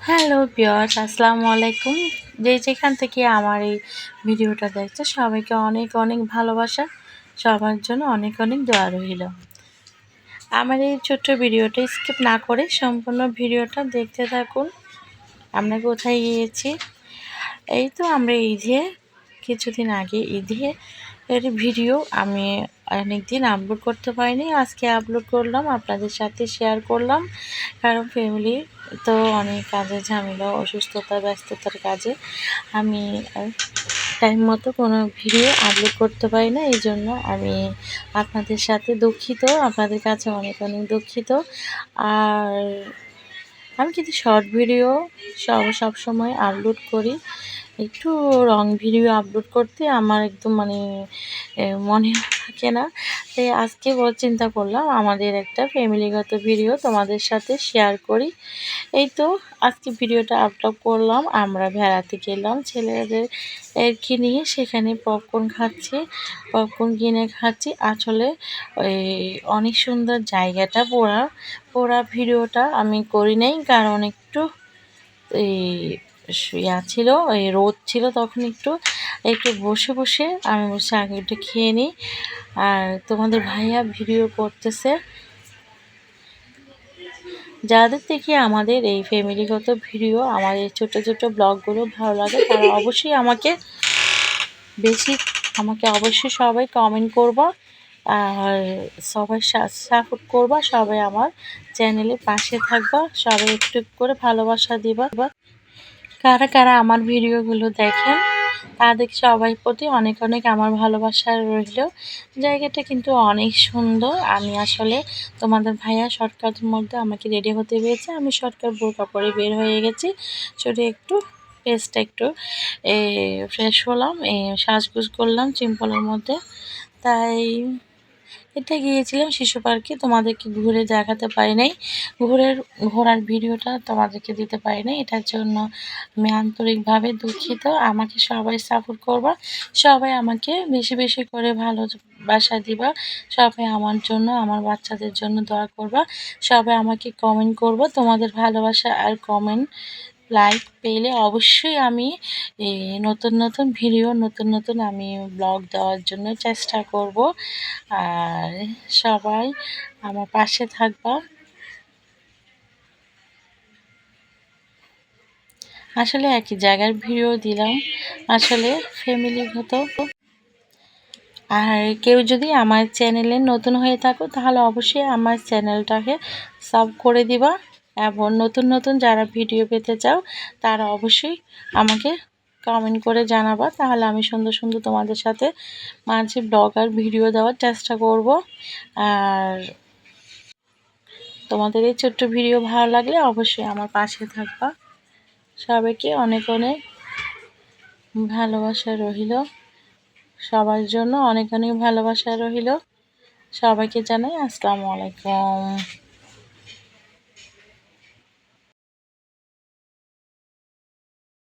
Hello viewers, আসসালামু আলাইকুম। যেখান থেকে আমার এই ভিডিওটা দেখছে সবাইকে অনেক অনেক ভালোবাসা, সবার জন্য অনেক অনেক দোয়া রইল। আমার এই ছোট্ট ভিডিওটা স্কিপ না করে সম্পূর্ণ ভিডিওটা দেখতে থাকুন। আমরা কোথায় গিয়েছি? এই তো আমরা ঈদে কিছুদিন আগে এর ভিডিও আমি অনেকদিন আপলোড করতে পারিনি, আজকে আপলোড করলাম, আপনাদের সাথে শেয়ার করলাম। কারণ ফ্যামিলি তো অনেক কাজের ঝামেলা, অসুস্থতা, ব্যস্ততার কাজে আমি টাইম মতো কোনো ভিডিও আপলোড করতে পারি না। এই জন্য আমি আপনাদের সাথে দুঃখিত, আপনাদের কাছে অনেক অনেক দুঃখিত। আর আমি কিন্তু শর্ট ভিডিও সবসময় আপলোড করি। একটু লং ভিডিও আপলোড করতে আমার একদম মনে থাকে না। তাই আজকে চিন্তা করলাম আমাদের একটা ফ্যামিলিগত ভিডিও তোমাদের সাথে শেয়ার করি। এই তো আজকে ভিডিওটা আপলোড করলাম। আমরা বেড়াতে গেলাম ছেলেদের এরকে নিয়ে, সেখানে পপকর্ন কিনে খাচ্ছি। আসলে ওই অনেক সুন্দর জায়গাটা, পুরা ভিডিওটা আমি করি নাই, কারণ একটু এই ছিল, এই রোদ ছিল, তখন একটু বসে আমি আগে একটু খেয়ে নিই। আর তোমাদের ভাইয়া ভিডিও করতেছে। যাদের থেকে আমাদের এই ফ্যামিলিগত ভিডিও, আমাদের ছোট ছোট ব্লগগুলো ভালো লাগে, তারা অবশ্যই আমাকে অবশ্যই সবাই কমেন্ট করবা, আর সবাই সাপোর্ট করবা, সবাই আমার চ্যানেলের পাশে থাকবা, সবাই একটু করে ভালোবাসা দিবা। কারা কারা আমার ভিডিওগুলো দেখেন তাদের সবাই প্রতি অনেক অনেক আমার ভালোবাসা রইল। জায়গাটা কিন্তু অনেক সুন্দর। আমি আসলে তোমাদের ভাইয়া শর্টকাটের মধ্যে আমাকে রেডি হতে হয়েছে, আমি শর্টকাট বোরকা পরে বের হয়ে গেছি। শুধু একটু ফেসটা একটু ফ্রেশ হলাম, সাজগুজ করলাম সিম্পলের মধ্যে। তাই এটা গিয়েছিলাম শিশু পার্কে, তোমাদেরকে ঘুরে দেখাতে পারি নাই, ঘোরার ভিডিওটা তোমাদেরকে দিতে পারি নাই। এটার জন্য আমি আন্তরিকভাবে দুঃখিত। আমাকে সবাই সাপোর্ট করবা, সবাই আমাকে বেশি বেশি করে ভালোবাসা দিবা, সবাই আমার জন্য, আমার বাচ্চাদের জন্য দোয়া করবা, সবাই আমাকে কমেন্ট করবা। তোমাদের ভালোবাসা আর কমেন্ট লাইক পেলে অবশ্যই আমি নতুন নতুন ভিডিও, নতুন নতুন আমি ব্লগ দেওয়ার জন্য চেষ্টা করব। আর সবাই আমার পাশে থাকবা। আসলে একই জায়গার ভিডিও দিলাম, আসলে ফ্যামিলিগত। আর কেউ যদি আমার চ্যানেলে নতুন হয়ে থাকো তাহলে অবশ্যই আমার চ্যানেলটাকে সাব করে দিবা, এবং নতুন নতুন যারা ভিডিও পেতে চাও তারা অবশ্যই আমাকে কমেন্ট করে জানাবা, তাহলে আমি সুন্দর সুন্দর তোমাদের সাথে মাঝে ব্লগ আর ভিডিও দেওয়ার চেষ্টা করব। আর তোমাদের এই ছোট্ট ভিডিও ভালো লাগলে অবশ্যই আমার পাশে থাকবা। সবাইকে অনেক অনেক ভালোবাসা রহিল, সবার জন্য অনেক অনেক ভালোবাসা রহিল। সবাইকে জানাই আসসালামু আলাইকুম।